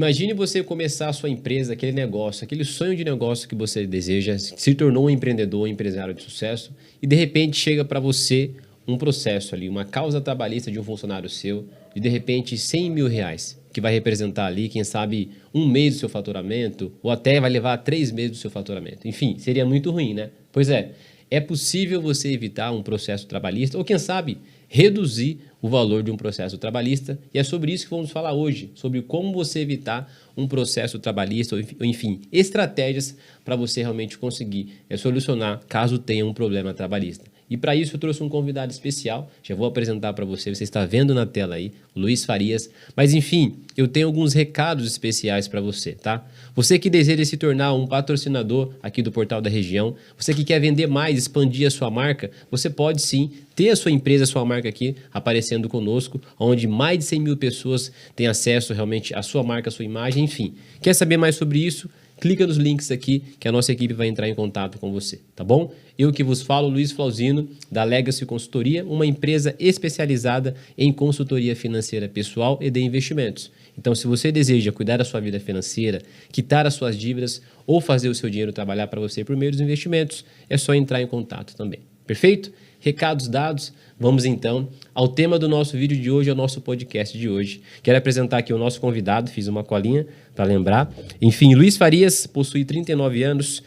Imagine você começar a sua empresa, aquele negócio, aquele sonho de negócio que você deseja, se tornou um empreendedor, um empresário de sucesso e de repente chega para você um processo ali, uma causa trabalhista de um funcionário seu de repente R$100 mil, que vai representar ali, quem sabe, um mês do seu faturamento ou até vai levar 3 meses do seu faturamento. Enfim, seria muito ruim, né? Pois é possível você evitar um processo trabalhista ou quem sabe reduzir o valor de um processo trabalhista e é sobre isso que vamos falar hoje, sobre como você evitar um processo trabalhista ou enfim, estratégias para você realmente conseguir solucionar caso tenha um problema trabalhista. E para isso eu trouxe um convidado especial, já vou apresentar para você, você está vendo na tela aí, o Luiz Farias. Mas enfim, eu tenho alguns recados especiais para você, tá? Você que deseja se tornar um patrocinador aqui do Portal da Região, você que quer vender mais, expandir a sua marca, você pode sim ter a sua empresa, a sua marca aqui aparecendo conosco, onde mais de 100 mil pessoas têm acesso realmente à sua marca, à sua imagem, enfim. Quer saber mais sobre isso? Clica nos links aqui que a nossa equipe vai entrar em contato com você, tá bom? Eu que vos falo, Luiz Flauzino, da Legacy Consultoria, uma empresa especializada em consultoria financeira pessoal e de investimentos. Então, se você deseja cuidar da sua vida financeira, quitar as suas dívidas ou fazer o seu dinheiro trabalhar para você por meio dos investimentos, é só entrar em contato também. Perfeito? Recados dados, vamos então ao tema do nosso vídeo de hoje, ao nosso podcast de hoje. Quero apresentar aqui o nosso convidado, fiz uma colinha para lembrar. Enfim, Luiz Farias, possui 39 anos,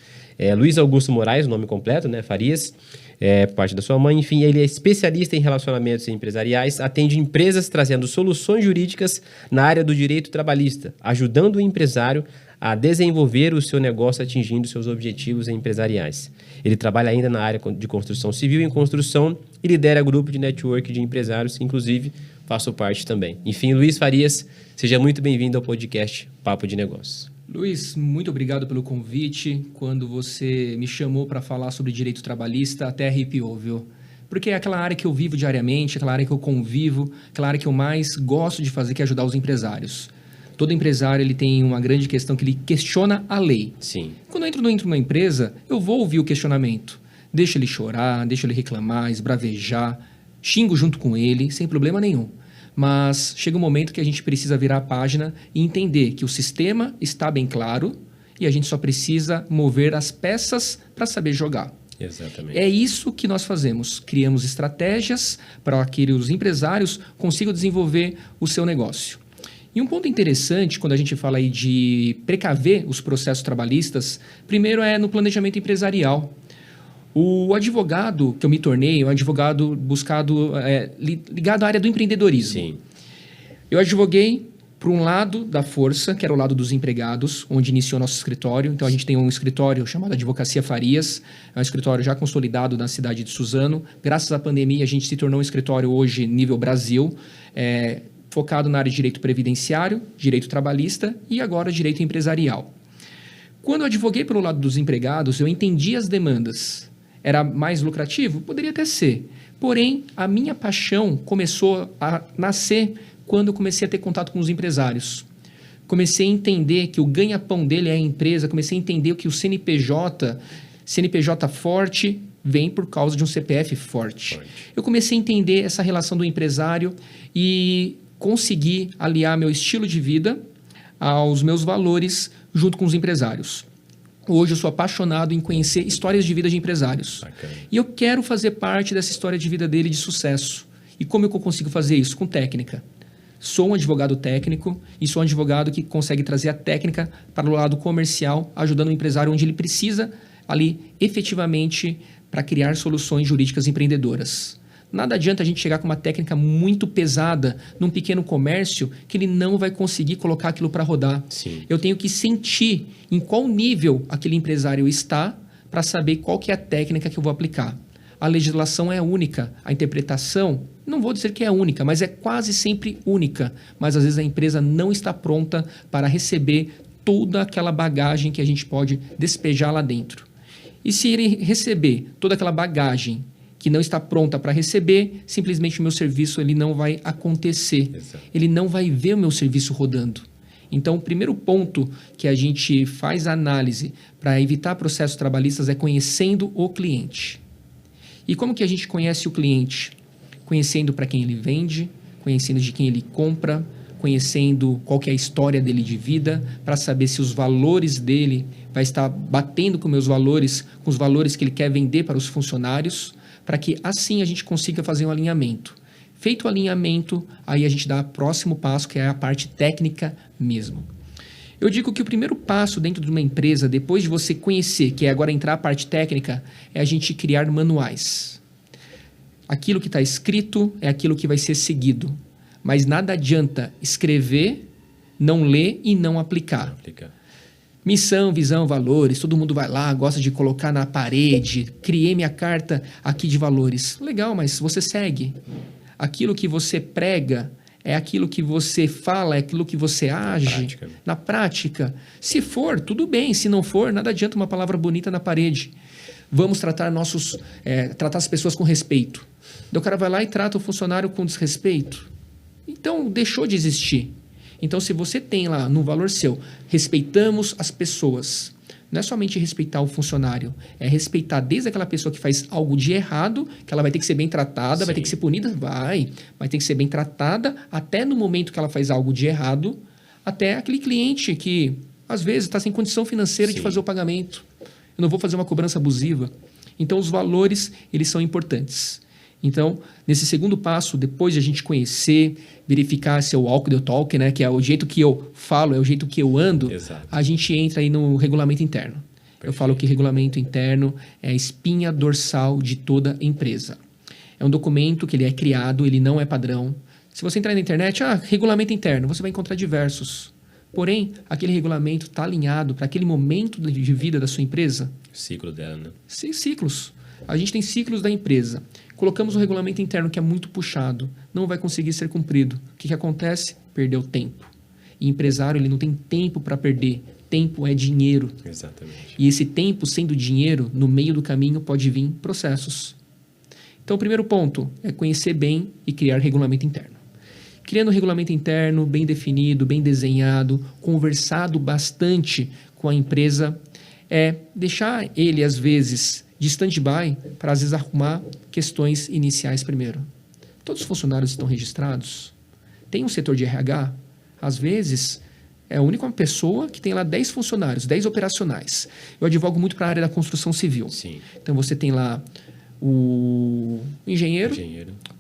Luiz Augusto Moraes, o nome completo, né, Farias, por parte da sua mãe. Enfim, ele é especialista em relacionamentos empresariais, atende empresas trazendo soluções jurídicas na área do direito trabalhista, ajudando o empresário a desenvolver o seu negócio atingindo seus objetivos empresariais. Ele trabalha ainda na área de construção civil e em construção e lidera grupo de network de empresários, inclusive faço parte também. Enfim, Luiz Farias, seja muito bem-vindo ao podcast Papo de Negócios. Luiz, muito obrigado pelo convite. Quando você me chamou para falar sobre direito trabalhista, até arrepiou, viu? Porque é aquela área que eu vivo diariamente, aquela área que eu convivo, aquela área que eu mais gosto de fazer, que é ajudar os empresários. Todo empresário ele tem uma grande questão que ele questiona a lei. Sim. Quando eu entro numa empresa, eu vou ouvir o questionamento. Deixa ele chorar, deixa ele reclamar, esbravejar, xingo junto com ele, sem problema nenhum. Mas chega um momento que a gente precisa virar a página e entender que o sistema está bem claro e a gente só precisa mover as peças para saber jogar. Exatamente. É isso que nós fazemos. Criamos estratégias para que os empresários consigam desenvolver o seu negócio. E um ponto interessante, quando a gente fala aí de precaver os processos trabalhistas, primeiro é no planejamento empresarial. O advogado que eu me tornei, é um advogado ligado à área do empreendedorismo. Sim. Eu advoguei por um lado da força, que era o lado dos empregados, onde iniciou nosso escritório. Então, a gente tem um escritório chamado Advocacia Farias, é um escritório já consolidado na cidade de Suzano. Graças à pandemia, a gente se tornou um escritório hoje nível Brasil, focado na área de direito previdenciário, direito trabalhista e agora direito empresarial. Quando eu advoguei pelo lado dos empregados, eu entendi as demandas. Era mais lucrativo? Poderia até ser. Porém, a minha paixão começou a nascer quando eu comecei a ter contato com os empresários. Comecei a entender que o ganha-pão dele é a empresa, comecei a entender que o CNPJ forte vem por causa de um CPF forte. Eu comecei a entender essa relação do empresário e consegui aliar meu estilo de vida aos meus valores junto com os empresários. Hoje eu sou apaixonado em conhecer histórias de vida de empresários. Bacana. E eu quero fazer parte dessa história de vida dele de sucesso. E como eu consigo fazer isso? Com técnica. Sou um advogado técnico e sou um advogado que consegue trazer a técnica para o lado comercial, ajudando o empresário onde ele precisa ali efetivamente para criar soluções jurídicas empreendedoras. Nada adianta a gente chegar com uma técnica muito pesada num pequeno comércio que ele não vai conseguir colocar aquilo para rodar. Sim. Eu tenho que sentir em qual nível aquele empresário está para saber qual que é a técnica que eu vou aplicar. A legislação é única, a interpretação, não vou dizer que é única, mas é quase sempre única. Mas às vezes a empresa não está pronta para receber toda aquela bagagem que a gente pode despejar lá dentro. E se ele receber toda aquela bagagem que não está pronta para receber, simplesmente o meu serviço ele não vai acontecer. Exato. Ele não vai ver o meu serviço rodando. Então, o primeiro ponto que a gente faz a análise para evitar processos trabalhistas é conhecendo o cliente. E como que a gente conhece o cliente? Conhecendo para quem ele vende, conhecendo de quem ele compra, conhecendo qual que é a história dele de vida, para saber se os valores dele vai estar batendo com meus valores, com os valores que ele quer vender para os funcionários, para que assim a gente consiga fazer um alinhamento. Feito o alinhamento, aí a gente dá o próximo passo, que é a parte técnica mesmo. Eu digo que o primeiro passo dentro de uma empresa, depois de você conhecer, que é agora entrar a parte técnica, é a gente criar manuais. Aquilo que está escrito é aquilo que vai ser seguido. Mas nada adianta escrever, não ler e não aplicar. Missão, visão, valores, todo mundo vai lá, gosta de colocar na parede, criei minha carta aqui de valores. Legal, mas você segue. Aquilo que você prega é aquilo que você fala, é aquilo que você age na prática. Se for, tudo bem. Se não for, nada adianta uma palavra bonita na parede. Vamos tratar tratar as pessoas com respeito. Daí o cara vai lá e trata o funcionário com desrespeito. Então, deixou de existir. Então, se você tem lá no valor seu, respeitamos as pessoas. Não é somente respeitar o funcionário, é respeitar desde aquela pessoa que faz algo de errado, que ela vai ter que ser bem tratada, vai ter que ser punida, vai ter que ser bem tratada, até no momento que ela faz algo de errado, até aquele cliente que, às vezes, está sem condição financeira de fazer o pagamento. Eu não vou fazer uma cobrança abusiva. Então, os valores, eles são importantes. Então, nesse segundo passo, depois de a gente conhecer, verificar se é o walk the talk, né, que é o jeito que eu falo, é o jeito que eu ando, a gente entra aí no regulamento interno. Perfeito. Eu falo que regulamento interno é a espinha dorsal de toda empresa. É um documento que ele é criado, ele não é padrão. Se você entrar na internet, regulamento interno, você vai encontrar diversos. Porém, aquele regulamento está alinhado para aquele momento de vida da sua empresa? Ciclo dela, né? Ciclos. A gente tem ciclos da empresa. Colocamos um regulamento interno que é muito puxado, não vai conseguir ser cumprido. O que acontece? Perdeu tempo. E empresário, ele não tem tempo para perder. Tempo é dinheiro. Exatamente. E esse tempo, sendo dinheiro, no meio do caminho pode vir processos. Então, o primeiro ponto é conhecer bem e criar regulamento interno. Criando um regulamento interno bem definido, bem desenhado, conversado bastante com a empresa, é deixar ele, às vezes, de stand-by para, às vezes, arrumar questões iniciais primeiro. Todos os funcionários estão registrados? Tem um setor de RH? Às vezes, é a única pessoa que tem lá 10 funcionários, 10 operacionais. Eu advogo muito para a área da construção civil. Sim. Então, você tem lá o engenheiro,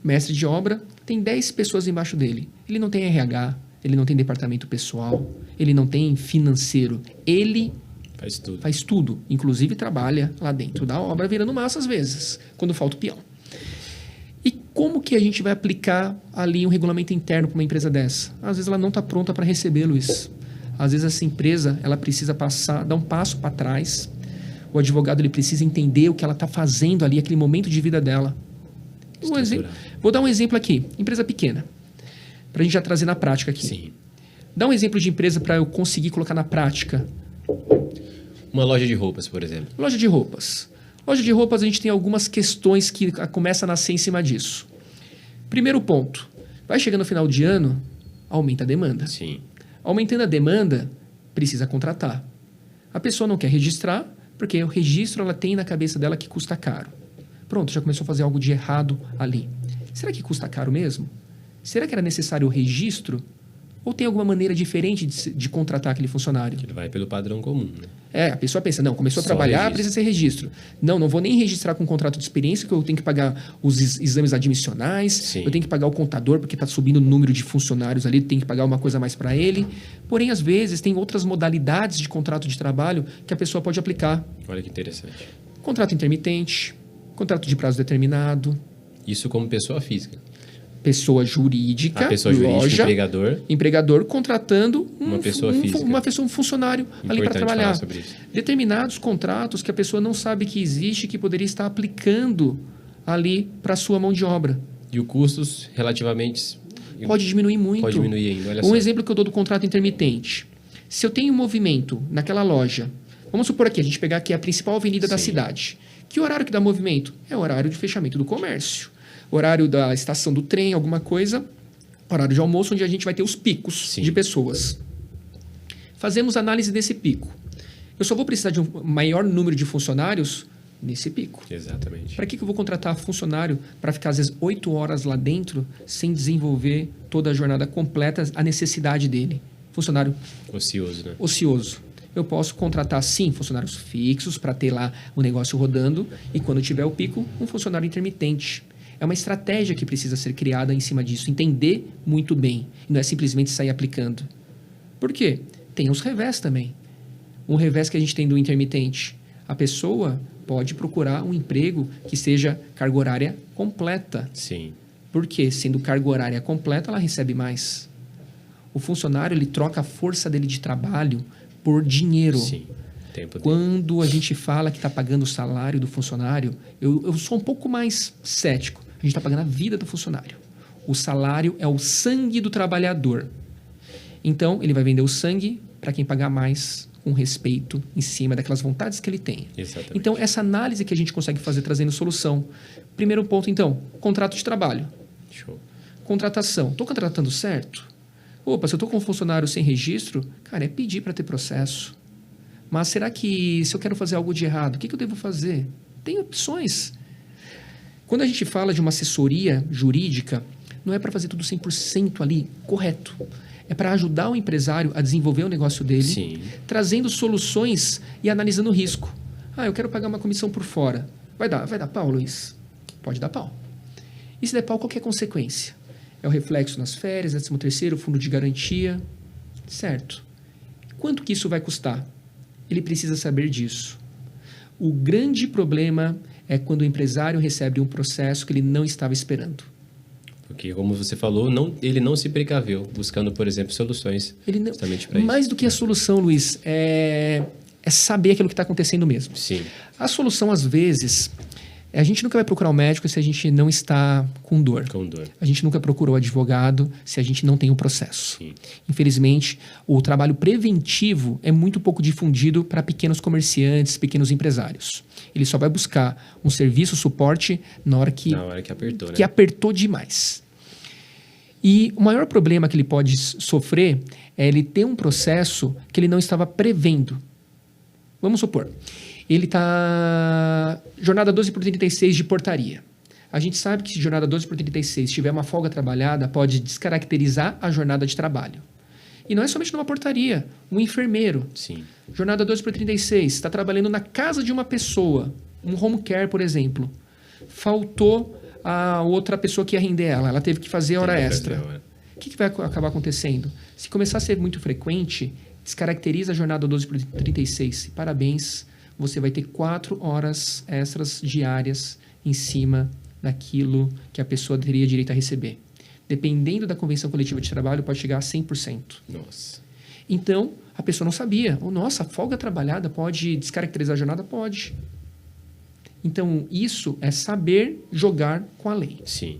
mestre de obra, tem 10 pessoas embaixo dele. Ele não tem RH, ele não tem departamento pessoal, ele não tem financeiro. Ele faz tudo. Inclusive trabalha lá dentro da obra virando massa às vezes, quando falta o peão. E como que a gente vai aplicar ali um regulamento interno para uma empresa dessa? Às vezes ela não está pronta para receber, Luiz. Às vezes essa empresa ela precisa dar um passo para trás. O advogado ele precisa entender o que ela está fazendo ali, aquele momento de vida dela. Vou dar um exemplo aqui. Empresa pequena. Para a gente já trazer na prática aqui. Sim. Dá um exemplo de empresa para eu conseguir colocar na prática. Uma loja de roupas, por exemplo. Loja de roupas. Loja de roupas, a gente tem algumas questões que começam a nascer em cima disso. Primeiro ponto. Vai chegando no final de ano, aumenta a demanda. Sim. Aumentando a demanda, precisa contratar. A pessoa não quer registrar, porque o registro ela tem na cabeça dela que custa caro. Pronto, já começou a fazer algo de errado ali. Será que custa caro mesmo? Será que era necessário o registro? Ou tem alguma maneira diferente de contratar aquele funcionário? Ele vai pelo padrão comum, né? A pessoa pensa, não, começou a trabalhar, precisa ser registro. Não vou nem registrar com contrato de experiência, que eu tenho que pagar os exames admissionais, Sim. Eu tenho que pagar o contador, porque está subindo o número de funcionários ali, tem que pagar uma coisa a mais para ele. Porém, às vezes, tem outras modalidades de contrato de trabalho que a pessoa pode aplicar. Olha que interessante. Contrato intermitente, contrato de prazo determinado. Isso como pessoa física. Pessoa jurídica, a pessoa jurídica, loja, empregador contratando uma pessoa física. Um funcionário ali para trabalhar. Determinados contratos que a pessoa não sabe que existe, que poderia estar aplicando ali para a sua mão de obra. E o custos relativamente... Pode diminuir muito. Pode diminuir ainda, olha só. Um exemplo que eu dou do contrato intermitente. Se eu tenho um movimento naquela loja, vamos supor aqui, a gente pegar aqui a principal avenida da cidade. Que horário que dá movimento? É o horário de fechamento do comércio. Horário da estação do trem, alguma coisa, horário de almoço, onde a gente vai ter os picos de pessoas. Fazemos análise desse pico. Eu só vou precisar de um maior número de funcionários nesse pico. Exatamente. Para que eu vou contratar funcionário para ficar, às vezes, 8 horas lá dentro sem desenvolver toda a jornada completa, a necessidade dele? Funcionário Ocioso, né? ocioso. Eu posso contratar, sim, funcionários fixos para ter lá o negócio rodando e, quando tiver o pico, um funcionário intermitente. É uma estratégia que precisa ser criada em cima disso. Entender muito bem. E não é simplesmente sair aplicando. Por quê? Tem os revés também. Um revés que a gente tem do intermitente. A pessoa pode procurar um emprego que seja carga horária completa. Sim. Porque, sendo carga horária completa, ela recebe mais. O funcionário, ele troca a força dele de trabalho por dinheiro. Sim. Tempo dele. Quando a gente fala que está pagando o salário do funcionário, eu sou um pouco mais cético. A gente está pagando a vida do funcionário. O salário é o sangue do trabalhador. Então, ele vai vender o sangue para quem pagar mais, com respeito, em cima daquelas vontades que ele tem. Exatamente. Então, essa análise que a gente consegue fazer trazendo solução. Primeiro ponto, então, contrato de trabalho. Show. Contratação. Estou contratando certo? Opa, se eu estou com um funcionário sem registro, cara, é pedir para ter processo. Mas será que, se eu quero fazer algo de errado, o que eu devo fazer? Tem opções. Quando a gente fala de uma assessoria jurídica, não é para fazer tudo 100% ali correto. É para ajudar o empresário a desenvolver o negócio dele, Sim. trazendo soluções e analisando o risco. Ah, eu quero pagar uma comissão por fora. Vai dar pau, Luiz? Pode dar pau. E se der pau, qual que é a consequência? É o reflexo nas férias, 13º, fundo de garantia. Certo. Quanto que isso vai custar? Ele precisa saber disso. O grande problema é quando o empresário recebe um processo que ele não estava esperando. Porque, como você falou, ele não se precaveu, buscando, por exemplo, soluções Ele não, justamente para isso. mais do que a solução, Luiz, é saber aquilo que está acontecendo mesmo. Sim. A solução, às vezes, a gente nunca vai procurar o médico se a gente não está com dor. Com dor. A gente nunca procura o advogado se a gente não tem o processo. Sim. Infelizmente, o trabalho preventivo é muito pouco difundido para pequenos comerciantes, pequenos empresários. Ele só vai buscar um serviço, suporte, na hora que apertou, né? que apertou demais. E o maior problema que ele pode sofrer é ele ter um processo que ele não estava prevendo. Vamos supor, ele está jornada 12 por 36 de portaria. A gente sabe que se jornada 12 por 36 tiver uma folga trabalhada, pode descaracterizar a jornada de trabalho. E não é somente numa portaria. Um enfermeiro, Sim. jornada 12 por 36, está trabalhando na casa de uma pessoa, um home care, por exemplo. Faltou a outra pessoa que ia render ela teve que fazer hora extra. O que vai acabar acontecendo? Se começar a ser muito frequente, descaracteriza a jornada 12 por 36. E parabéns, você vai ter 4 horas extras diárias em cima daquilo que a pessoa teria direito a receber. Dependendo da convenção coletiva de trabalho, pode chegar a 100%. Nossa. Então, a pessoa não sabia. Nossa, a folga trabalhada pode descaracterizar a jornada? Pode. Então, isso é saber jogar com a lei. Sim.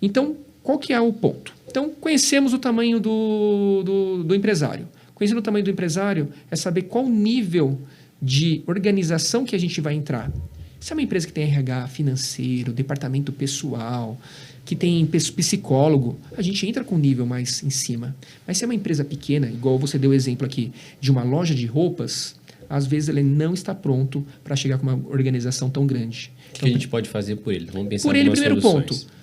Então, qual que é o ponto? Então, conhecemos o tamanho do empresário. Conhecendo o tamanho do empresário é saber qual nível de organização que a gente vai entrar. Se é uma empresa que tem RH financeiro, departamento pessoal, que tem psicólogo, a gente entra com um nível mais em cima. Mas se é uma empresa pequena, igual você deu o exemplo aqui de uma loja de roupas, às vezes ele não está pronto para chegar com uma organização tão grande. O que a gente pode fazer por ele? Vamos pensar Por ele, em primeiro soluções. ponto.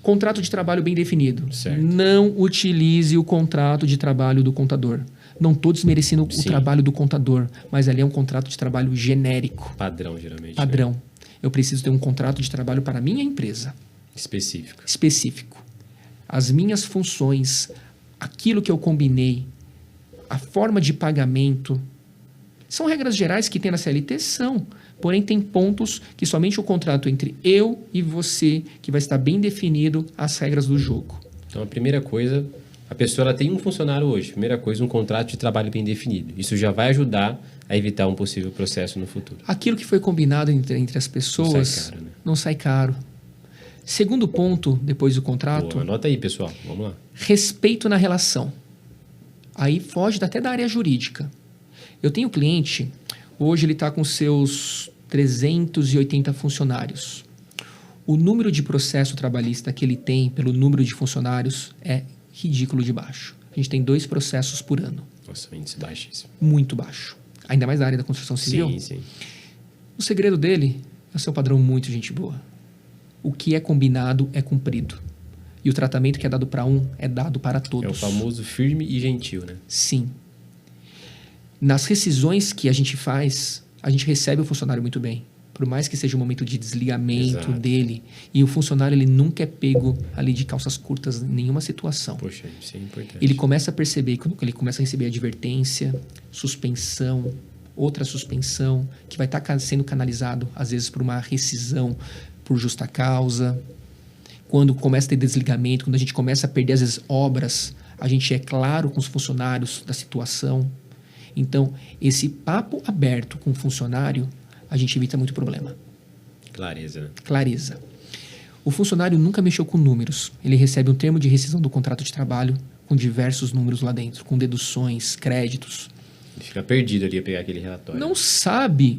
Contrato de trabalho bem definido. Certo. Não utilize o contrato de trabalho do contador. Não estou desmerecendo o trabalho do contador, mas ali é um contrato de trabalho genérico. Padrão, geralmente. Padrão. Né? Eu preciso ter um contrato de trabalho para a minha empresa. Específico. As minhas funções, aquilo que eu combinei, a forma de pagamento. São regras gerais que tem na CLT? São. Porém, tem pontos que somente o contrato entre eu e você, que vai estar bem definido as regras do jogo. Então, a primeira coisa, a pessoa ela tem um funcionário hoje. Primeira coisa, um contrato de trabalho bem definido. Isso já vai ajudar a evitar um possível processo no futuro. Aquilo que foi combinado entre as pessoas Não sai caro, né? Não sai caro. Segundo ponto, depois do contrato... Boa, anota aí, pessoal. Vamos lá. Respeito na relação. Aí foge até da área jurídica. Eu tenho cliente, hoje ele está com seus 380 funcionários. O número de processo trabalhista que ele tem pelo número de funcionários é ridículo de baixo. A gente tem 2 processos por ano. Nossa, o índice baixíssimo. Muito baixo. Ainda mais na área da construção civil. Sim. O segredo dele é ser um padrão muito gente boa. O que é combinado é cumprido. E o tratamento que é dado para um é dado para todos. É o famoso firme e gentil, né? Sim. Nas rescisões que a gente faz, a gente recebe o funcionário muito bem. Por mais que seja um momento de desligamento Exato. dele. E o funcionário ele nunca é pego ali de calças curtas em nenhuma situação. Poxa, isso é importante. Ele começa a perceber, quando ele começa a receber advertência, suspensão, outra suspensão, que vai estar sendo canalizado, às vezes, por uma rescisão por justa causa. Quando começa a ter desligamento, quando a gente começa a perder, às vezes, obras, a gente é claro com os funcionários da situação. Então, esse papo aberto com o funcionário, a gente evita muito problema. Clareza, né? Clareza. O funcionário nunca mexeu com números. Ele recebe um termo de rescisão do contrato de trabalho com diversos números lá dentro, com deduções, créditos. Ele fica perdido ali a pegar aquele relatório.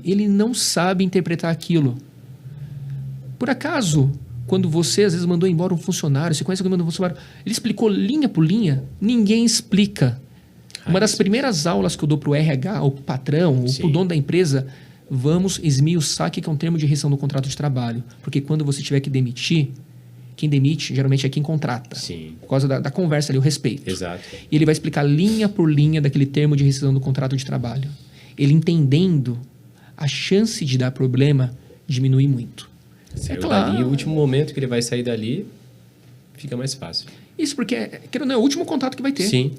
Ele não sabe interpretar aquilo. Por acaso, quando você às vezes mandou embora um funcionário, você conhece alguém que mandou um funcionário, ele explicou linha por linha? Ninguém explica. Uma das primeiras aulas que eu dou para o RH, ou para o patrão, ou para o dono da empresa, vamos esmiuçar o que é um termo de rescisão do contrato de trabalho. Porque quando você tiver que demitir, quem demite geralmente é quem contrata. Sim. Por causa da conversa ali, o respeito. Exato. E ele vai explicar linha por linha daquele termo de rescisão do contrato de trabalho. Ele entendendo, a chance de dar problema diminui muito. Saiu dali, o último momento que ele vai sair dali, fica mais fácil. Isso porque, querendo ou não, é o último contato que vai ter. Sim.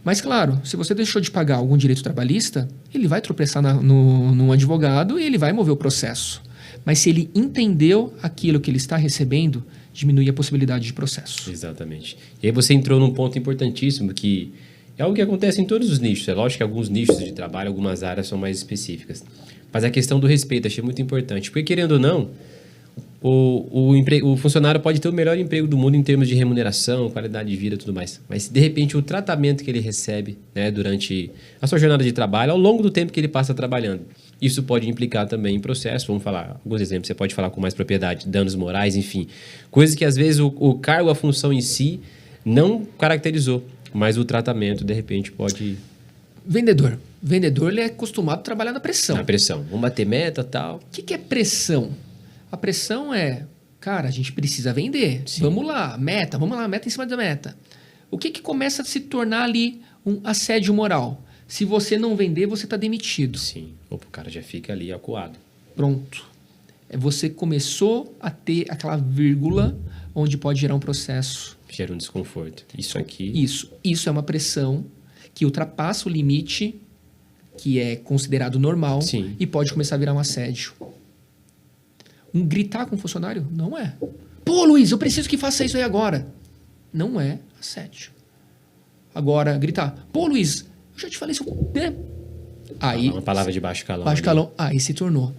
Mas, claro, se você deixou de pagar algum direito trabalhista, ele vai tropeçar num advogado e ele vai mover o processo. Mas se ele entendeu aquilo que ele está recebendo, diminui a possibilidade de processo. Exatamente. E aí você entrou num ponto importantíssimo que é algo que acontece em todos os nichos. É lógico que alguns nichos de trabalho, algumas áreas são mais específicas. Mas a questão do respeito, achei muito importante. Porque, querendo ou não, o funcionário pode ter o melhor emprego do mundo em termos de remuneração, qualidade de vida e tudo mais. Mas, de repente, o tratamento que ele recebe, né, durante a sua jornada de trabalho, ao longo do tempo que ele passa trabalhando, isso pode implicar também em processo. Vamos falar alguns exemplos, você pode falar com mais propriedade, danos morais, enfim. Coisas que, às vezes, o cargo, a função em si, não caracterizou. Mas o tratamento, de repente, pode... Vendedor. Vendedor, ele é acostumado a trabalhar na pressão. Na pressão. Vamos bater meta e tal. O que é pressão? A pressão é, cara, a gente precisa vender. Sim. Vamos lá, meta em cima da meta. O que começa a se tornar ali um assédio moral? Se você não vender, você está demitido. Sim. Opa, o cara já fica ali acuado. Pronto. Você começou a ter aquela vírgula onde pode gerar um processo. Gera um desconforto. Isso aqui... Isso é uma pressão que ultrapassa o limite que é considerado normal. Sim. E pode começar a virar um assédio. Gritar com o funcionário? Não é. Pô, Luiz, eu preciso que faça isso aí agora. Não é assédio. Agora, gritar. Pô, Luiz, eu já te falei isso. Né? Aí, uma palavra de baixo calão. Baixo calão. Aí se tornou.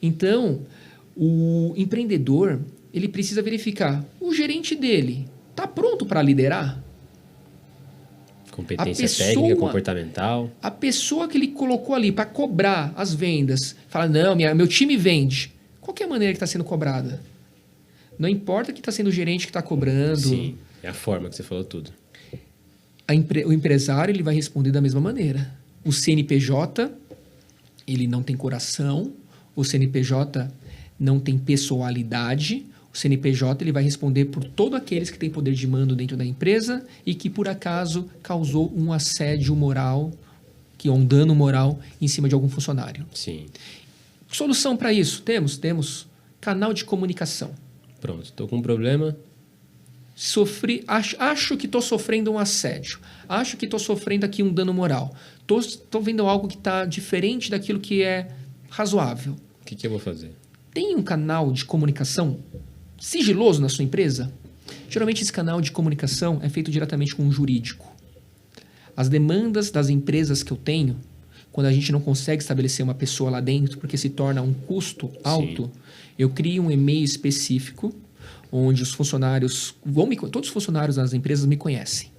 Então, o empreendedor, ele precisa verificar. O gerente dele está pronto para liderar? Competência técnica, comportamental. A pessoa que ele colocou ali para cobrar as vendas, fala, não, meu time vende. Qual que é a maneira que está sendo cobrada? Não importa que está sendo o gerente que está cobrando. Sim, é a forma que você falou tudo. O empresário ele vai responder da mesma maneira. O CNPJ, ele não tem coração. O CNPJ não tem pessoalidade. O CNPJ ele vai responder por todos aqueles que têm poder de mando dentro da empresa e que, por acaso, causou um assédio moral, que é um dano moral em cima de algum funcionário. Sim. Solução para isso? Temos canal de comunicação. Pronto, estou com um problema. Acho que estou sofrendo um assédio. Acho que estou sofrendo aqui um dano moral. Estou vendo algo que está diferente daquilo que é razoável. O que eu vou fazer? Tem um canal de comunicação sigiloso na sua empresa? Geralmente esse canal de comunicação é feito diretamente com um jurídico. As demandas das empresas que eu tenho, quando a gente não consegue estabelecer uma pessoa lá dentro, porque se torna um custo alto, eu crio um e-mail específico, onde os funcionários, todos os funcionários das empresas me conhecem.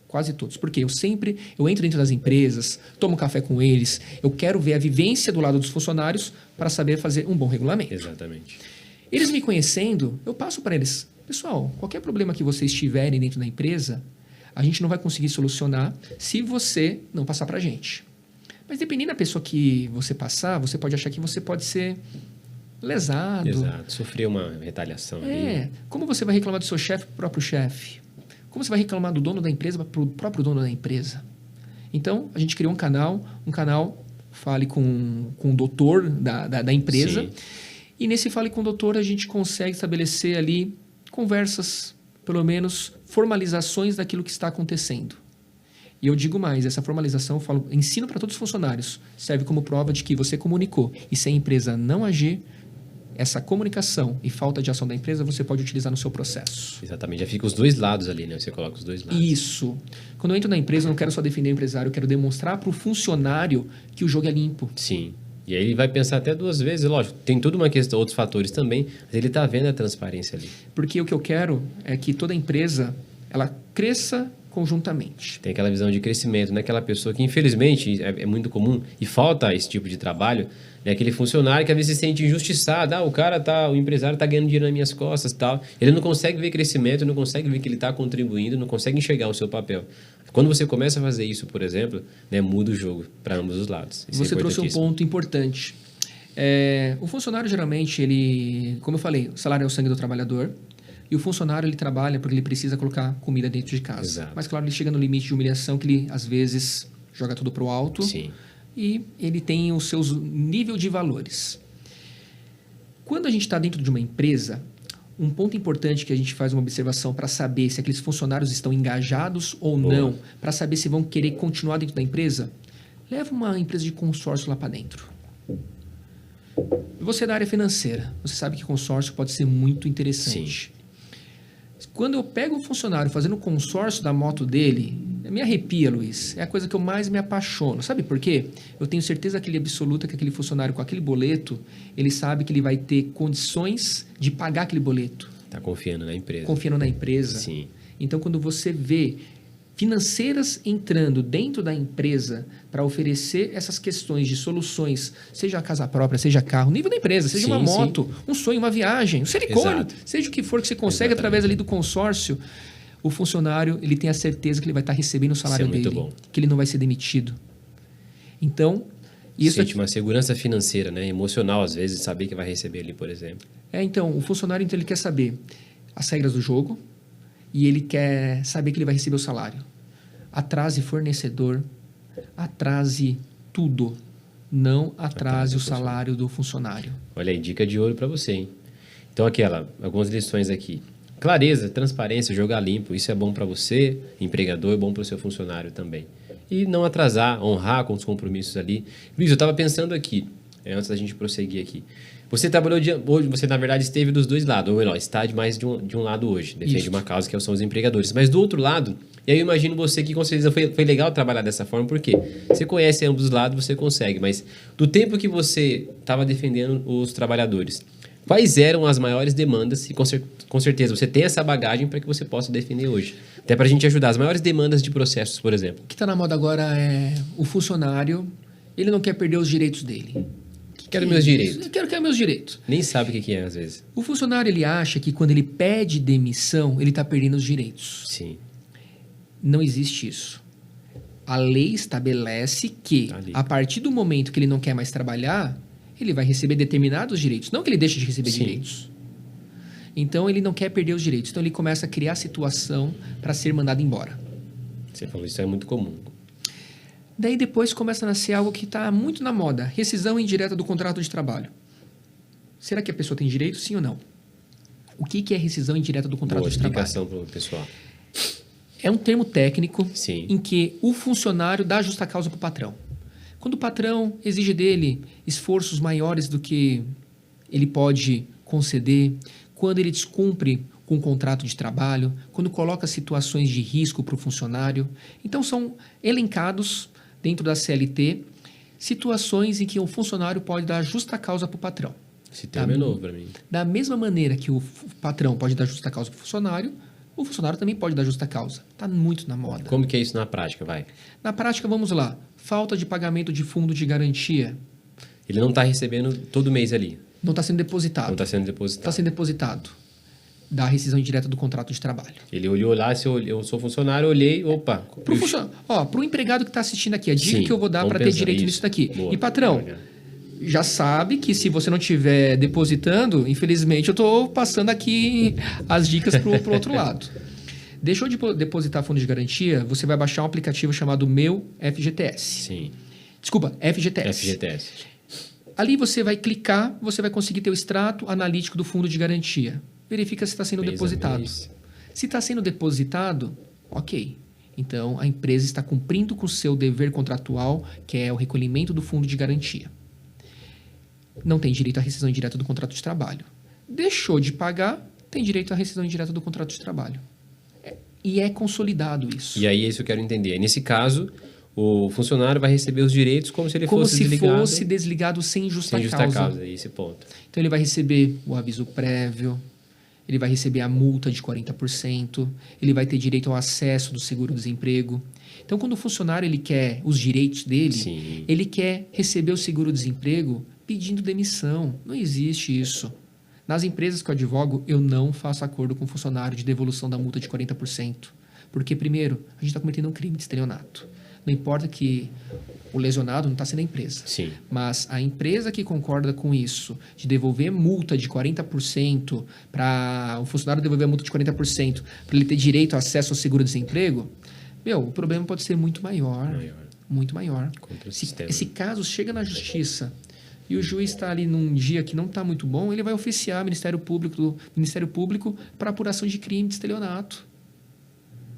Quase todos. Porque eu entro dentro das empresas, tomo café com eles, eu quero ver a vivência do lado dos funcionários para saber fazer um bom regulamento. Exatamente. Eles me conhecendo, eu passo para eles, pessoal, qualquer problema que vocês tiverem dentro da empresa, a gente não vai conseguir solucionar se você não passar para a gente. Mas dependendo da pessoa que você passar, você pode achar que você pode ser lesado. Exato. Sofrer uma retaliação ali. Como você vai reclamar do seu chefe para o próprio chefe? Como você vai reclamar do dono da empresa para o próprio dono da empresa? Então, a gente criou um canal Fale com o doutor da empresa. Sim. E nesse Fale com o Doutor, a gente consegue estabelecer ali conversas, pelo menos formalizações daquilo que está acontecendo. E eu digo mais, essa formalização, eu falo, ensino para todos os funcionários, serve como prova de que você comunicou. E se a empresa não agir, essa comunicação e falta de ação da empresa, você pode utilizar no seu processo. Exatamente. Já fica os dois lados ali, né? Você coloca os dois lados. Isso. Quando eu entro na empresa, eu não quero só defender o empresário, eu quero demonstrar para o funcionário que o jogo é limpo. Sim. E aí ele vai pensar até duas vezes, lógico, tem toda uma questão, outros fatores também, mas ele está vendo a transparência ali. Porque o que eu quero é que toda empresa, ela cresça conjuntamente. Tem aquela visão de crescimento, né? Aquela pessoa que, infelizmente, é muito comum e falta esse tipo de trabalho, né? Aquele funcionário que às vezes se sente injustiçado. O empresário está ganhando dinheiro nas minhas costas e tal. Ele não consegue ver crescimento, não consegue ver que ele está contribuindo, não consegue enxergar o seu papel. Quando você começa a fazer isso, por exemplo, né? Muda o jogo para ambos os lados. Isso você trouxe um ponto importante. O funcionário, geralmente, como eu falei, o salário é o sangue do trabalhador. E o funcionário, ele trabalha porque ele precisa colocar comida dentro de casa. Exato. Mas, claro, ele chega no limite de humilhação que ele, às vezes, joga tudo para o alto. Sim. E ele tem os seus nível de valores. Quando a gente está dentro de uma empresa, um ponto importante que a gente faz uma observação para saber se aqueles funcionários estão engajados ou não, para saber se vão querer continuar dentro da empresa, leva uma empresa de consórcio lá para dentro. Você é da área financeira, você sabe que consórcio pode ser muito interessante. Sim. Quando eu pego um funcionário fazendo consórcio da moto dele, me arrepia, Luiz. É a coisa que eu mais me apaixono. Sabe por quê? Eu tenho certeza absoluta que aquele funcionário com aquele boleto, ele sabe que ele vai ter condições de pagar aquele boleto. Está confiando na empresa. Confiando na empresa. Sim. Então, quando você vê financeiras entrando dentro da empresa para oferecer essas questões de soluções, seja a casa própria, seja carro, nível da empresa, seja uma moto, um sonho, uma viagem, um silicone, Exato. seja o que for que você consegue através ali do consórcio, o funcionário ele tem a certeza que ele vai estar recebendo o salário dele, bom. que ele não vai ser demitido. Então, isso sente uma segurança financeira, né? Emocional, às vezes, saber que vai receber ali, por exemplo. Então, o funcionário então, ele quer saber as regras do jogo e ele quer saber que ele vai receber o salário. Atrase fornecedor, atrase tudo. Não atrase o salário do funcionário. Olha aí, dica de ouro para você, hein? Então, algumas lições aqui. Clareza, transparência, jogar limpo, isso é bom para você, empregador, é bom para o seu funcionário também. E não atrasar, honrar com os compromissos ali. Luiz, eu estava pensando aqui, antes da gente prosseguir aqui. Você trabalhou hoje, você na verdade esteve dos dois lados, ou melhor, está mais de um lado hoje, defende uma causa que são os empregadores. Mas do outro lado, e aí eu imagino você que com certeza foi legal trabalhar dessa forma, porque você conhece ambos os lados, você consegue, mas do tempo que você estava defendendo os trabalhadores, quais eram as maiores demandas, e com certeza você tem essa bagagem para que você possa defender hoje. Até para a gente ajudar, as maiores demandas de processos, por exemplo. O que está na moda agora é o funcionário, ele não quer perder os direitos dele. Quero meus direitos. Eu quero meus direitos. Nem sabe o que é, às vezes. O funcionário, ele acha que quando ele pede demissão, ele está perdendo os direitos. Sim. Não existe isso. A lei estabelece que, a partir do momento que ele não quer mais trabalhar, ele vai receber determinados direitos. Não que ele deixe de receber direitos. Então, ele não quer perder os direitos. Então, ele começa a criar situação para ser mandado embora. Você falou, isso é muito comum. Daí, depois, começa a nascer algo que está muito na moda. Rescisão indireta do contrato de trabalho. Será que a pessoa tem direito, sim ou não? O que é rescisão indireta do contrato de trabalho? Explicação para o pessoal. É um termo técnico Sim. em que o funcionário dá justa causa para o patrão. Quando o patrão exige dele esforços maiores do que ele pode conceder, quando ele descumpre com o contrato de trabalho, quando coloca situações de risco para o funcionário. Então, são elencados dentro da CLT situações em que o funcionário pode dar justa causa para o patrão. Esse termo é novo para mim. Da mesma maneira que o patrão pode dar justa causa para o funcionário também pode dar justa causa. Está muito na moda. Como que é isso na prática, vai? Na prática, vamos lá. Falta de pagamento de fundo de garantia. Ele não está recebendo todo mês ali. Não está sendo depositado. Não está sendo depositado. Está sendo depositado. da rescisão indireta do contrato de trabalho. Ele olhou lá, se eu sou funcionário, olhei, opa. Para o empregado que está assistindo aqui, a dica Sim, que eu vou dar para ter direito nisso daqui. Boa. E patrão, já sabe que se você não estiver depositando, infelizmente eu estou passando aqui as dicas para o outro lado. Deixou de depositar fundo de garantia, você vai baixar um aplicativo chamado Meu FGTS. Sim. Desculpa, FGTS. FGTS. Ali você vai clicar, você vai conseguir ter o extrato analítico do fundo de garantia. Verifica se está sendo depositado. Se está sendo depositado, ok. Então, a empresa está cumprindo com o seu dever contratual, que é o recolhimento do fundo de garantia. Não tem direito à rescisão indireta do contrato de trabalho. Deixou de pagar, tem direito à rescisão indireta do contrato de trabalho. E é consolidado isso. E aí, isso eu quero entender. Nesse caso, o funcionário vai receber os direitos como se ele fosse desligado. Como se fosse desligado sem justa causa. Sem justa causa, esse ponto. Então, ele vai receber o aviso prévio, ele vai receber a multa de 40%, ele vai ter direito ao acesso do seguro-desemprego. Então, quando o funcionário ele quer os direitos dele, Sim. ele quer receber o seguro-desemprego pedindo demissão. Não existe isso. Nas empresas que eu advogo, eu não faço acordo com o funcionário de devolução da multa de 40%. Porque, primeiro, a gente está cometendo um crime de estelionato. Não importa que o lesionado não está sendo a empresa. Sim. Mas a empresa que concorda com isso, de devolver multa de 40%, para o funcionário devolver a multa de 40%, para ele ter direito ao acesso ao seguro-desemprego, o problema pode ser muito maior. Muito maior. Se esse caso chega na justiça e o juiz está ali num dia que não está muito bom, ele vai oficiar o Ministério Público para apuração de crime de estelionato.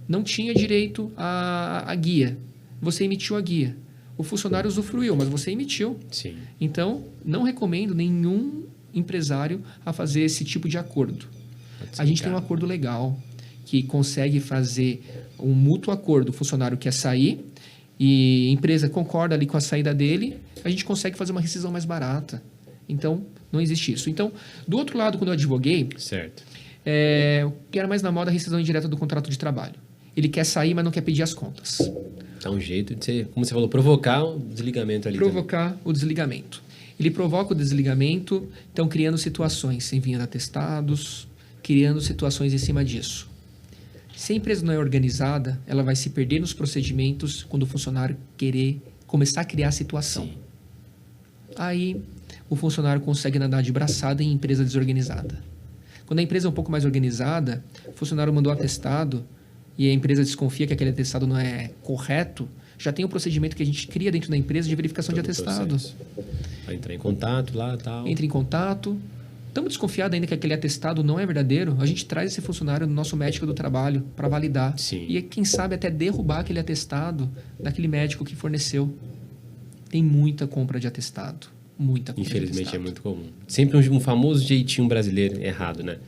Não tinha direito à guia. Você emitiu a guia. O funcionário usufruiu, mas você emitiu. Sim. Então, não recomendo nenhum empresário a fazer esse tipo de acordo. A gente tem um acordo legal que consegue fazer um mútuo acordo. O funcionário quer sair e a empresa concorda ali com a saída dele, a gente consegue fazer uma rescisão mais barata. Então, não existe isso. Então, do outro lado, quando eu advoguei, certo. O que era mais na moda, a rescisão indireta do contrato de trabalho. Ele quer sair, mas não quer pedir as contas. Dá um jeito de ser, como você falou, provocar o desligamento ali. Provocar o desligamento. Ele provoca o desligamento, então criando situações, enviando atestados, criando situações em cima disso. Se a empresa não é organizada, ela vai se perder nos procedimentos quando o funcionário querer começar a criar a situação. Sim. Aí o funcionário consegue nadar de braçada em empresa desorganizada. Quando a empresa é um pouco mais organizada, o funcionário mandou atestado e a empresa desconfia que aquele atestado não é correto, já tem um procedimento que a gente cria dentro da empresa de verificação de atestado. Vai entrar em contato lá e tal. Entra em contato. Estamos desconfiados ainda que aquele atestado não é verdadeiro, a gente traz esse funcionário no nosso médico do trabalho para validar. Sim. E quem sabe até derrubar aquele atestado daquele médico que forneceu. Tem muita compra de atestado. Muita compra Infelizmente de atestado. é muito comum. Sempre um famoso jeitinho brasileiro errado, né?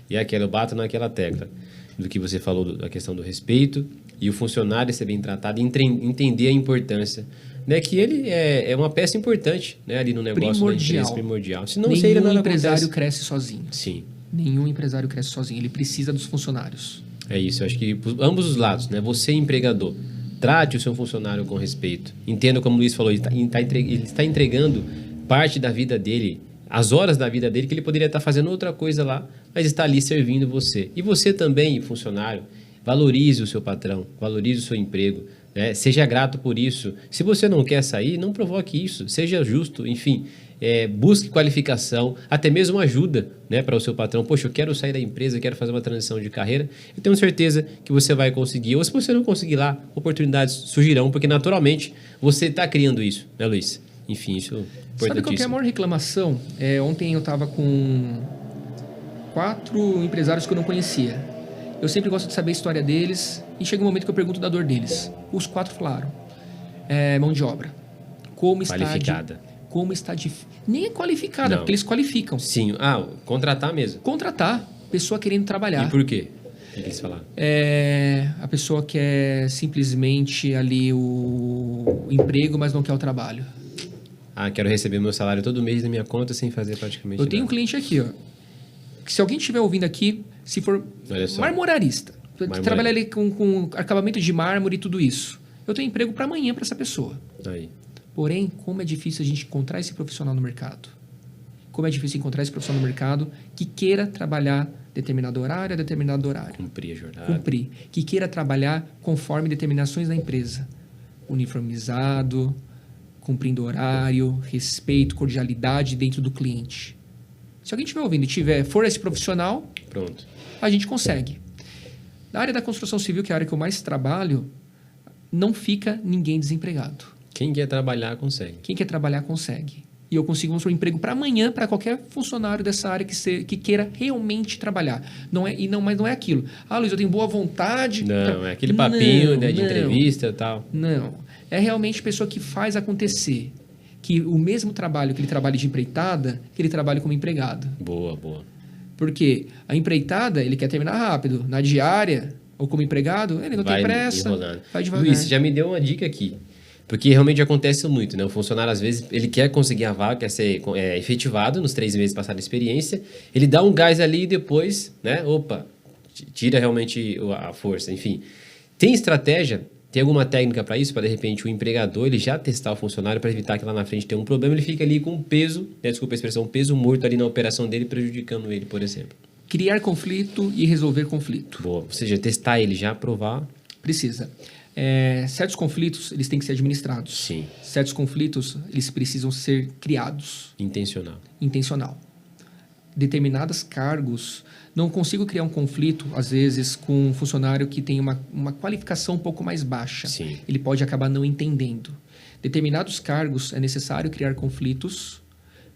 E eu bato naquela tecla do que você falou, da questão do respeito e o funcionário ser bem tratado e entender a importância, né? Que ele é uma peça importante, né? Ali no negócio, na empresa, primordial. Senão nenhum empresário cresce sozinho. Sim. Nenhum empresário cresce sozinho. Ele precisa dos funcionários. É isso. Eu acho que ambos os lados, né? Você, empregador, trate o seu funcionário com respeito. Entenda como o Luiz falou, ele está entregando parte da vida dele, as horas da vida dele, que ele poderia estar fazendo outra coisa lá, mas está ali servindo você. E você também, funcionário, valorize o seu patrão, valorize o seu emprego, né? Seja grato por isso. Se você não quer sair, não provoque isso. Seja justo, enfim, busque qualificação, até mesmo ajuda, né, para o seu patrão. Poxa, eu quero sair da empresa, quero fazer uma transição de carreira. Eu tenho certeza que você vai conseguir. Ou se você não conseguir lá, oportunidades surgirão, porque naturalmente você está criando isso, né, Luiz? Enfim, isso é importantíssimo. Sabe qual que é a maior reclamação? Ontem eu estava com 4 empresários que eu não conhecia. Eu sempre gosto de saber a história deles e chega um momento que eu pergunto da dor deles. Os 4 falaram. Mão de obra. Qualificada. Como está difícil. Nem é qualificada, Não. porque eles qualificam. Sim. Contratar mesmo. Contratar. Pessoa querendo trabalhar. E por quê? O que eles falaram? A pessoa quer simplesmente ali o emprego, mas não quer o trabalho. Quero receber meu salário todo mês na minha conta sem fazer praticamente Eu tenho um nada. cliente aqui, que se alguém estiver ouvindo aqui, se for marmorarista, trabalhar ali com acabamento de mármore e tudo isso, eu tenho emprego para amanhã para essa pessoa. Aí. Porém, como é difícil a gente encontrar esse profissional no mercado. Como é difícil encontrar esse profissional no mercado que queira trabalhar Determinado horário a determinado horário. Cumprir a jornada. Cumprir. Que queira trabalhar conforme determinações da empresa. Uniformizado, cumprindo horário, respeito, cordialidade dentro do cliente. Se alguém estiver ouvindo e for esse profissional, Pronto. a gente consegue. Na área da construção civil, que é a área que eu mais trabalho, não fica ninguém desempregado. Quem quer trabalhar, consegue. Quem quer trabalhar, consegue. E eu consigo mostrar um emprego para amanhã para qualquer funcionário dessa área que queira realmente trabalhar. Mas não é aquilo. Ah, Luiz, eu tenho boa vontade. Não, é aquele papinho, Não, né, de não. entrevista e tal. Não. É realmente a pessoa que faz acontecer. Que o mesmo trabalho que ele trabalha de empreitada, que ele trabalha como empregado. Boa, boa. Porque a empreitada, ele quer terminar rápido. Na diária, ou como empregado, ele não tem pressa. Enrolando. Vai devagar. Luiz, você já me deu uma dica aqui. Porque realmente acontece muito, né? O funcionário, às vezes, ele quer conseguir a vaga, quer ser efetivado nos 3 meses passado de experiência. Ele dá um gás ali e depois, né? Opa, tira realmente a força. Enfim, tem estratégia? Tem alguma técnica para isso? Para, de repente, o empregador ele já testar o funcionário para evitar que lá na frente tenha um problema. Ele fica ali com um peso, né? Desculpa a expressão, um peso morto ali na operação dele, prejudicando ele, por exemplo. Criar conflito e resolver conflito. Boa. Ou seja, testar ele já, provar. Precisa. Certos conflitos, eles têm que ser administrados. Sim. Certos conflitos, eles precisam ser criados. Intencional. Intencional. Determinados cargos, não consigo criar um conflito, às vezes, com um funcionário que tem uma qualificação um pouco mais baixa. Sim. Ele pode acabar não entendendo. Determinados cargos, é necessário criar conflitos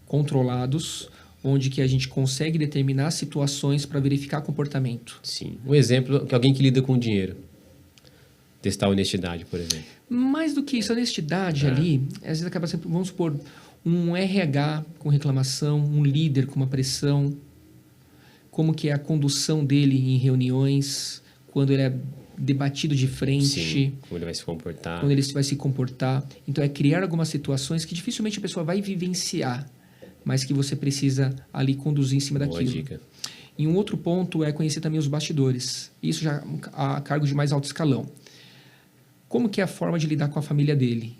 controlados, onde que a gente consegue determinar situações para verificar comportamento. Sim. Um exemplo que alguém que lida com dinheiro. Testar a honestidade, por exemplo. Mais do que isso, a honestidade ali, às vezes acaba sendo, vamos supor, um RH com reclamação, um líder com uma pressão, como que é a condução dele em reuniões, quando ele é debatido de frente. Sim, como ele vai se comportar. Quando ele vai se comportar. Então, é criar algumas situações que dificilmente a pessoa vai vivenciar, mas que você precisa ali conduzir em cima Boa daquilo. dica. E um outro ponto é conhecer também os bastidores. Isso já a cargo de mais alto escalão. Como que é a forma de lidar com a família dele?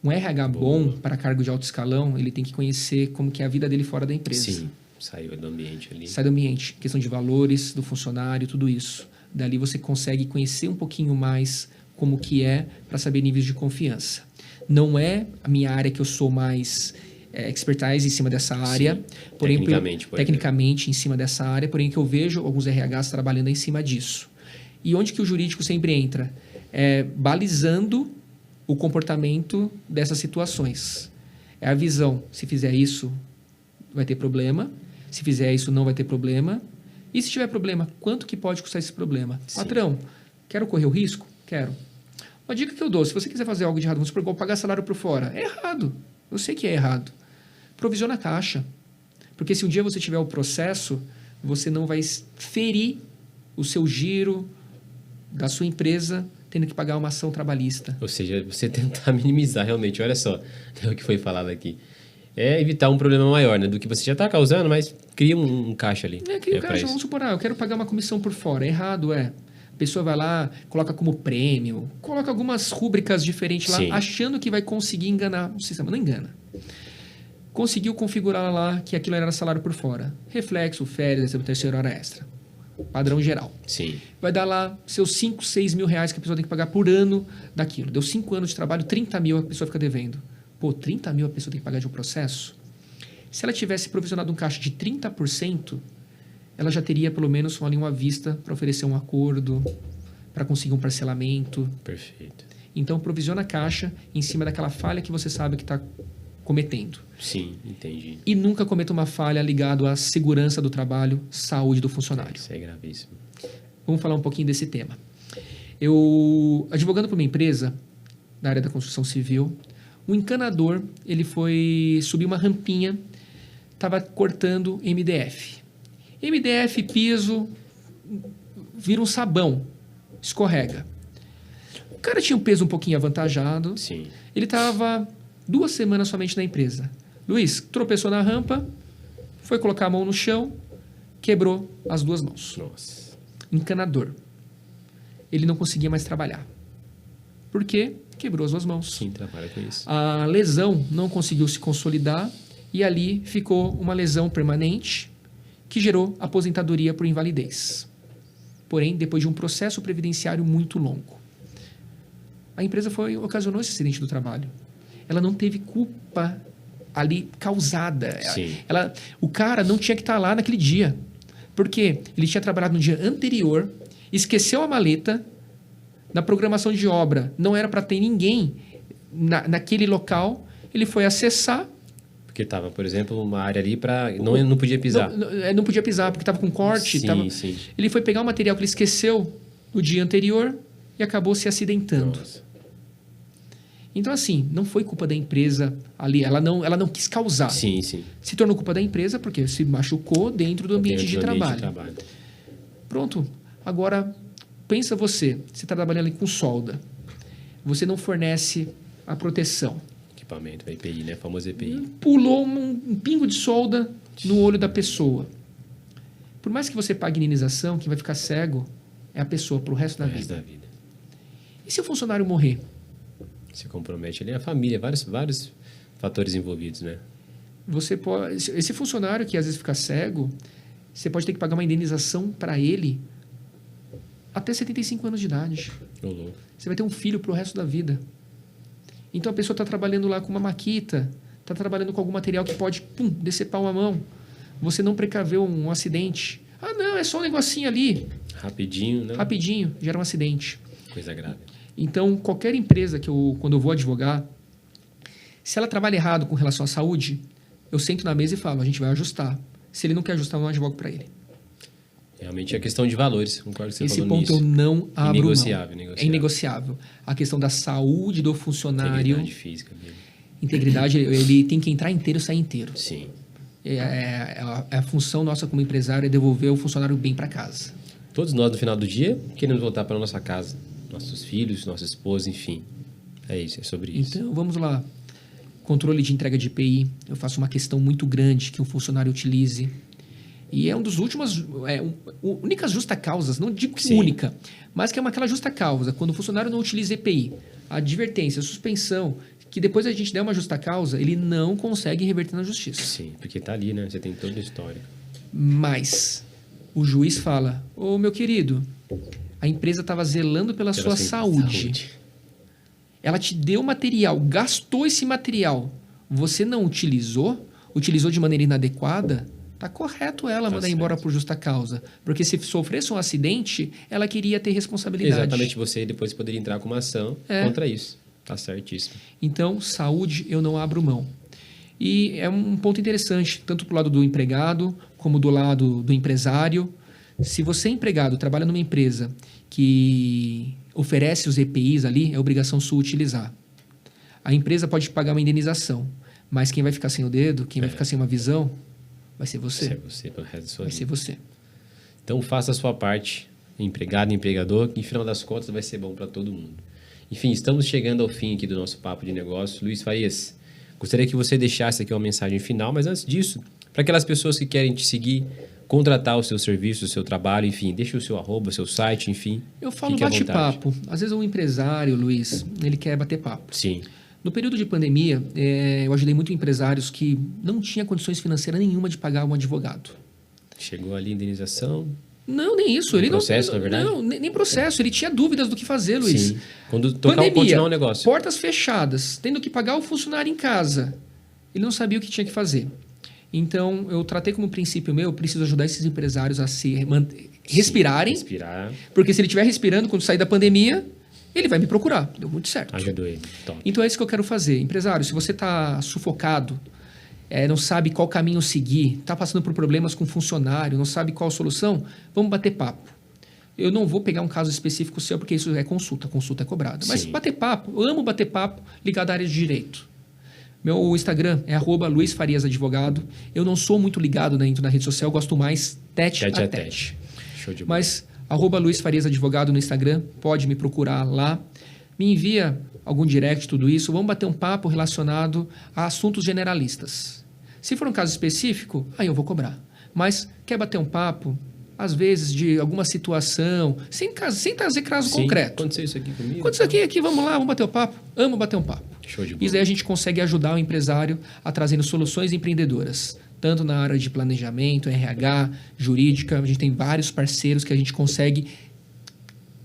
Um RH bom para cargo de alto escalão, ele tem que conhecer como que é a vida dele fora da empresa. Sim, saiu do ambiente ali. Sai do ambiente, questão de valores, do funcionário, tudo isso. Dali você consegue conhecer um pouquinho mais como que é para saber níveis de confiança. Não é a minha área que eu sou mais expertise em cima dessa área. Sim, porém, tecnicamente em cima dessa área, porém que eu vejo alguns RHs trabalhando em cima disso. E onde que o jurídico sempre entra? Balizando o comportamento dessas situações. É a visão. Se fizer isso, vai ter problema. Se fizer isso, não vai ter problema. E se tiver problema, quanto que pode custar esse problema? Sim. Patrão, quero correr o risco? Quero. Uma dica que eu dou, se você quiser fazer algo de errado, vamos supor, pagar salário por fora. É errado. Eu sei que é errado. Provisiona a caixa. Porque se um dia você tiver o processo, você não vai ferir o seu giro da sua empresa tendo que pagar uma ação trabalhista. Ou seja, você tentar minimizar realmente. Olha só o que foi falado aqui. É evitar um problema maior, né? Do que você já está causando, mas cria um caixa ali. Cria um caixa. Vamos supor, eu quero pagar uma comissão por fora. É errado, A pessoa vai lá, coloca como prêmio, coloca algumas rúbricas diferentes lá, Sim. achando que vai conseguir enganar o sistema. Não engana. Conseguiu configurar lá que aquilo era salário por fora. Reflexo, férias, 13ª hora extra. Padrão geral. Sim. Vai dar lá seus 5, 6 mil reais que a pessoa tem que pagar por ano daquilo. Deu 5 anos de trabalho, 30 mil a pessoa fica devendo. 30 mil a pessoa tem que pagar de um processo? Se ela tivesse provisionado um caixa de 30%, ela já teria pelo menos ali uma vista para oferecer um acordo, para conseguir um parcelamento. Perfeito. Então, provisiona a caixa em cima daquela falha que você sabe que está cometendo. Sim, entendi. E nunca cometa uma falha ligada à segurança do trabalho, saúde do funcionário. Isso é gravíssimo. Vamos falar um pouquinho desse tema. Eu, advogando para uma empresa na área da construção civil, um encanador, ele foi subir uma rampinha, estava cortando MDF. MDF, piso, vira um sabão, escorrega. O cara tinha um peso um pouquinho avantajado. Sim. Ele estava 2 semanas somente na empresa. Luiz tropeçou na rampa, foi colocar a mão no chão, quebrou as 2 mãos. Nossa. Encanador. Ele não conseguia mais trabalhar. Por quê? Quebrou as 2 mãos. Sim, trabalha com isso. A lesão não conseguiu se consolidar e ali ficou uma lesão permanente que gerou aposentadoria por invalidez. Porém, depois de um processo previdenciário muito longo. A empresa ocasionou esse acidente do trabalho. Ela não teve culpa ali causada. Sim. O cara não tinha que estar lá naquele dia. Porque ele tinha trabalhado no dia anterior, esqueceu a maleta, na programação de obra não era para ter ninguém naquele local, ele foi acessar. Porque estava, por exemplo, uma área ali para... Não podia pisar. Não podia pisar, porque estava com corte. Sim. Ele foi pegar o material que ele esqueceu no dia anterior e acabou se acidentando. Nossa. Então, assim, não foi culpa da empresa ali. Ela não quis causar. Sim. Se tornou culpa da empresa porque se machucou dentro do ambiente de trabalho. Pronto. Agora, pensa você está trabalhando ali com solda. Você não fornece a proteção. Equipamento, EPI, né? Famoso EPI. Pulou um pingo de solda no olho da pessoa. Por mais que você pague indenização, quem vai ficar cego é a pessoa pro resto da vida. E se o funcionário morrer? Se compromete ali a família, vários fatores envolvidos, né? Esse funcionário que às vezes fica cego, você pode ter que pagar uma indenização para ele até 75 anos de idade. Você vai ter um filho pro resto da vida. Então a pessoa está trabalhando lá com uma maquita, está trabalhando com algum material que pode decepar uma mão. Você não precaveu um acidente. Ah, não, é só um negocinho ali. Rapidinho, né? Rapidinho, gera um acidente. Coisa grave. Então, qualquer empresa quando eu vou advogar, se ela trabalha errado com relação à saúde, eu sento na mesa e falo, a gente vai ajustar. Se ele não quer ajustar, eu não advogo para ele. Realmente é questão de valores, concordo com você Esse falando ponto eu não abro Inegociável. É inegociável. A questão da saúde do funcionário... Integridade física dele. Integridade, ele tem que entrar inteiro e sair inteiro. Sim. A função nossa como empresário é devolver o funcionário bem para casa. Todos nós, no final do dia, queremos voltar para nossa casa. Nossos filhos, nossa esposa, enfim. É isso, é sobre isso. Então, vamos lá. Controle de entrega de EPI. Eu faço uma questão muito grande que o funcionário utilize. E é um dos últimos... únicas justa causas, não digo que Sim. única, mas que é aquela justa causa. Quando o funcionário não utiliza EPI, a advertência, a suspensão, que depois a gente der uma justa causa, ele não consegue reverter na justiça. Sim, porque tá ali, né? Você tem todo o histórico. Mas o juiz fala, ô meu querido, a empresa estava zelando pela sua saúde. Ela te deu material, gastou esse material, você não utilizou de maneira inadequada, tá correto ela mandar embora por justa causa. Porque se sofresse um acidente, ela queria ter responsabilidade. Exatamente, você depois poderia entrar com uma ação contra isso. Tá certíssimo. Então, saúde eu não abro mão. E é um ponto interessante, tanto para o lado do empregado, como do lado do empresário. Se você é empregado, trabalha numa empresa que oferece os EPIs ali, é obrigação sua utilizar. A empresa pode pagar uma indenização, mas quem vai ficar sem o dedo, quem vai ficar sem uma visão, vai ser você. Vai ser você pelo resto da sua vida. Vai ser você. Então, faça a sua parte, empregado, empregador, que, no final das contas, vai ser bom para todo mundo. Enfim, estamos chegando ao fim aqui do nosso Papo de Negócio. Luiz Farias, gostaria que você deixasse aqui uma mensagem final, mas antes disso, para aquelas pessoas que querem te seguir, contratar o seu serviço, o seu trabalho, enfim, deixa o seu @, o seu site, enfim. Eu falo bate-papo. Às vezes um empresário, Luiz, ele quer bater papo. Sim. No período de pandemia, eu ajudei muito empresários que não tinham condições financeiras nenhuma de pagar um advogado. Chegou ali a indenização? Não, nem isso. Ele processo, na verdade? Não, nem processo. Ele tinha dúvidas do que fazer, Luiz. Sim. Quando tocar continuar o negócio. Portas fechadas, tendo que pagar o funcionário em casa. Ele não sabia o que tinha que fazer. Então, eu tratei como princípio meu, eu preciso ajudar esses empresários a respirarem. Respirar. Porque se ele estiver respirando quando sair da pandemia, ele vai me procurar. Deu muito certo. Ajudou ele. Top. Então, é isso que eu quero fazer. Empresário, se você está sufocado, não sabe qual caminho seguir, está passando por problemas com funcionário, não sabe qual a solução, vamos bater papo. Eu não vou pegar um caso específico seu, porque isso é consulta é cobrada. Mas bater papo, eu amo bater papo ligado à área de direito. Meu Instagram é @Luiz Farias Advogado. Eu não sou muito ligado dentro da rede social, eu gosto mais tete a tete. Show de bola. Mas @Luiz Farias Advogado no Instagram, pode me procurar lá. Me envia algum direct, tudo isso. Vamos bater um papo relacionado a assuntos generalistas. Se for um caso específico, aí eu vou cobrar. Mas quer bater um papo, às vezes, de alguma situação, sem trazer caso concreto. Aconteceu isso aqui comigo. Aconteceu aqui, vamos lá, vamos bater um papo. Amo bater um papo. Show de bola. Isso aí a gente consegue ajudar o empresário a trazendo soluções empreendedoras. tanto na área de planejamento, RH, jurídica. A gente tem vários parceiros que a gente consegue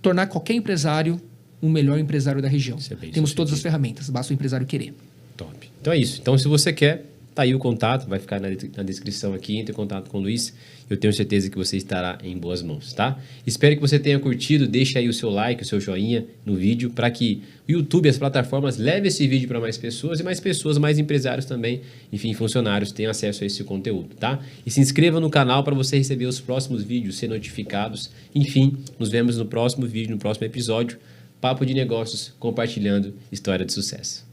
tornar qualquer empresário um melhor empresário da região. Temos todas as ferramentas, basta o empresário querer. Top. Então é isso. Então, se você quer, tá aí o contato, vai ficar na descrição aqui, entre em contato com o Luiz. Eu tenho certeza que você estará em boas mãos, tá? Espero que você tenha curtido, deixe aí o seu like, o seu joinha no vídeo, para que o YouTube e as plataformas levem esse vídeo para mais pessoas e mais empresários também, enfim, funcionários tenham acesso a esse conteúdo, tá? E se inscreva no canal para você receber os próximos vídeos, ser notificados. Enfim, nos vemos no próximo vídeo, no próximo episódio. Papo de Negócios, compartilhando história de sucesso.